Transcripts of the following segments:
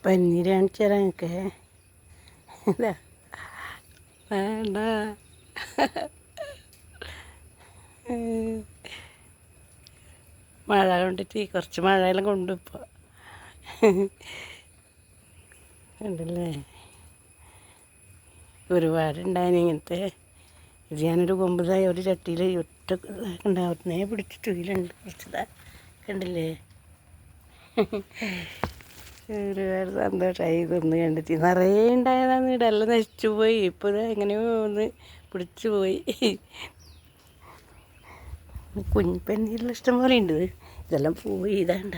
പന്നീര് കാണിച്ചു തരാം എനിക്ക്. ഇതാ വേണ്ട, മഴ കൊണ്ടിട്ട് കുറച്ച് മഴയെല്ലാം കൊണ്ടു ഇപ്പോൾ ഉണ്ടല്ലേ. ഒരുപാടുണ്ടായിന് ഇങ്ങനത്തെ. ഇത് ഞാനൊരു കൊമ്പതായ ഒരു ചട്ടിയിൽ ഒറ്റ ഉണ്ടാവുന്നേ പിടിച്ചിട്ട് ഇതിലുണ്ട് കുറച്ചതാ, കണ്ടില്ലേ. ഒരുപാട് സന്തോഷമായി ഇതൊന്ന് കണ്ടിട്ട്. നിറയെ ഉണ്ടായതാണ്, ഇടെല്ലാം നശിച്ചു പോയി. ഇപ്പോൾ ഇത് എങ്ങനെയോ ഒന്ന് പിടിച്ചു പോയി. കുഞ്ഞിപ്പന്നീരിൽ ഇഷ്ടം പോലെ ഉണ്ട്. ഇതെല്ലാം പോയി. ഇതാണ്ട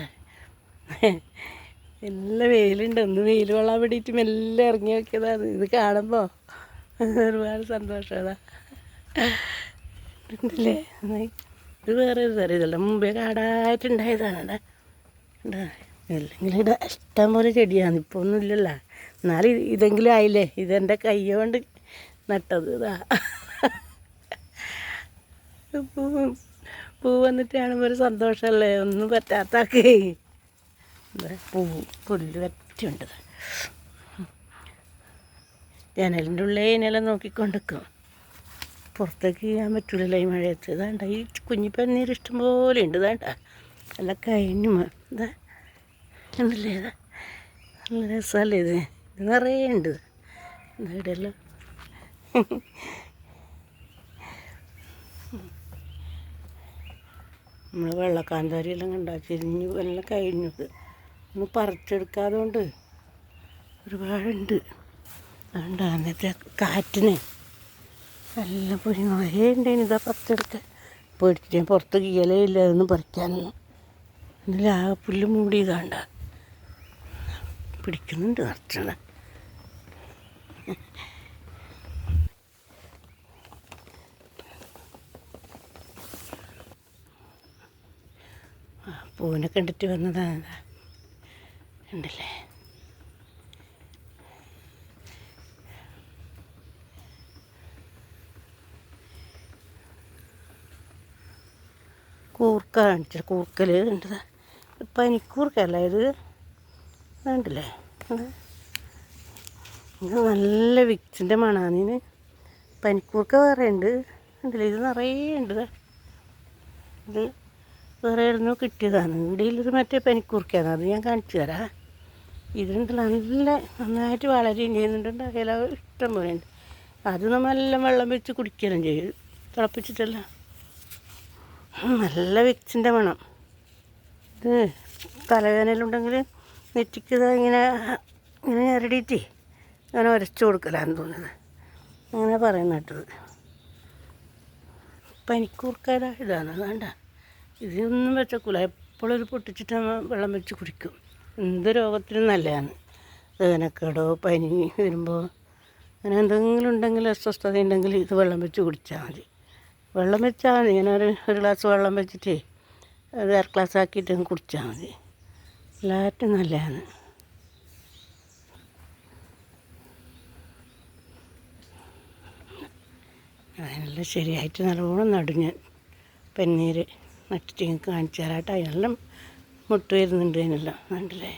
നല്ല വെയിലുണ്ട്. ഒന്ന് വെയിൽ കൊള്ളാൻ വേണ്ടിയിട്ട് മെല്ലെ ഇറങ്ങി നോക്കിയതാണ്. ഇത് കാണുമ്പോൾ ഒരുപാട് സന്തോഷമാണ്. ഉണ്ടല്ലേ, ഇത് വേറെ ഒരു തരം. ഇതെല്ലാം മുമ്പേ കാടായിട്ടുണ്ടായതാണ്. അല്ലെങ്കിൽ ഇവിടെ ഇഷ്ടം പോലെ ചെടിയാണ്. ഇപ്പോൾ ഒന്നും ഇല്ലല്ലോ. എന്നാലും ഇതെങ്കിലും ആയില്ലേ. ഇതെൻ്റെ കൈ കൊണ്ട് നട്ടത്. ഇതാ പൂ വന്നിട്ട് കാണുമ്പോൾ ഒരു സന്തോഷമല്ലേ. ഒന്നും പറ്റാത്താക്കേ. പുല്ല് പറ്റിയുണ്ട്. ജനലിൻ്റെ ഉള്ളിൽ ഇതിനെല്ലാം നോക്കിക്കൊണ്ടിരിക്കും. പുറത്തേക്ക് ചെയ്യാൻ പറ്റില്ലല്ലോ ഈ മഴയത്ത്. ഇതാണ്ട ഈ കുഞ്ഞിപ്പന്നീർ ഇഷ്ടം പോലെ ഉണ്ട്. ഇതാണ്ട എല്ലാം കഴിഞ്ഞു. ഇതാ ഉണ്ടല്ലേ, ഇതാ നല്ല രസമല്ലേ. ഇത് നിറയെ ഉണ്ട്. ഇവിടെയെല്ലാം നമ്മൾ വെള്ളക്കാന്താരിയെല്ലാം കണ്ടാ ചെരിഞ്ഞു എല്ലാം കഴിഞ്ഞത്. ഒന്ന് പറിച്ചെടുക്കാതെ കൊണ്ട് ഒരുപാടുണ്ട്. അതുകൊണ്ട് അന്നത്തെ കാറ്റിന് എല്ലാം പൊരി നിറയെ ഉണ്ടായിന്. ഇതാ പറിച്ചെടുക്കാൻ പേടിച്ചിട്ട് ഞാൻ പുറത്ത് കീയലേ ഇല്ല അതൊന്നും പറിക്കാനൊന്നും. എന്നില്ല ആ പുല്ല് മൂടി. ഇതാണ്ട പിടിക്കുന്നുണ്ട് നിറച്ചത്. പൂവിനെ കണ്ടിട്ട് വന്നതാണ്. ഉണ്ടല്ലേ, കൂർക്ക കാണിച്ചിട്ട് കൂർക്കൽ ഉണ്ട്. പനിക്കൂർക്കല്ല ഇത്. വേണ്ടല്ലേ, ഇത് നല്ല വിക്സിൻ്റെ മണമാണ് ഇതിന്. പനിക്കൂർക്ക വേറെ ഉണ്ട്. ഉണ്ടല്ലേ, ഇത് നിറയെ ഉണ്ട്. ഇത് വേറെ ആയിരുന്നു കിട്ടിയതാണ്. ഇവിടെയുള്ളൊരു മറ്റേ പനിക്കൂർക്കയാണ്. അത് ഞാൻ കാണിച്ചു തരാം. ഇതുണ്ട് നല്ല നന്നായിട്ട് വളരുകയും ചെയ്യുന്നുണ്ട്. ഇല ഇഷ്ടം പോലെ ഉണ്ട്. അത് നമ്മളെല്ലാം വെള്ളം വെച്ച് കുടിക്കുകയും ചെയ്യും, തിളപ്പിച്ചിട്ടല്ല. നല്ല വിക്സിൻ്റെ മണം. ഇത് തലവേദനയിലുണ്ടെങ്കിൽ നെറ്റിക്ക് ഇങ്ങനെ ഇങ്ങനെ ഞെരടിയിട്ട് അങ്ങനെ ഉരച്ചു കൊടുക്കലാന്ന് തോന്നുന്നത്. അങ്ങനെ പറയുന്ന കേട്ടത്. പനിക്കൂർക്കയുടെ ഇതാണ്. വേണ്ട, ഇതൊന്നും വെച്ചക്കൂല. എപ്പോഴും ഒരു പൊട്ടിച്ചിട്ട് വെള്ളം വെച്ച് കുടിക്കും. എന്ത് രോഗത്തിനും നല്ലതാണ്. വേനക്കേടോ പനി വരുമ്പോൾ അങ്ങനെ എന്തെങ്കിലും ഉണ്ടെങ്കിൽ അസ്വസ്ഥത ഉണ്ടെങ്കിൽ ഇത് വെള്ളം വെച്ച് കുടിച്ചാൽ മതി. വെള്ളം വെച്ചാൽ മതി. ഇങ്ങനെ ഒരു ഗ്ലാസ് വെള്ളം വെച്ചിട്ട് അത് അര ഗ്ലാസ് ആക്കിയിട്ട് കുടിച്ചാൽ മതി. എല്ലാറ്റും നല്ലതാണ്. അതിനെല്ലാം ശരിയായിട്ട് നല്ലോണം നടും ഞാൻ. പന്നീര് നട്ടിട്ട് കാണിച്ചു തരാട്ടോ. അതിനെല്ലാം മുട്ട് വരുന്നുണ്ട്. അതിനെല്ലാം കണ്ടില്ലേ.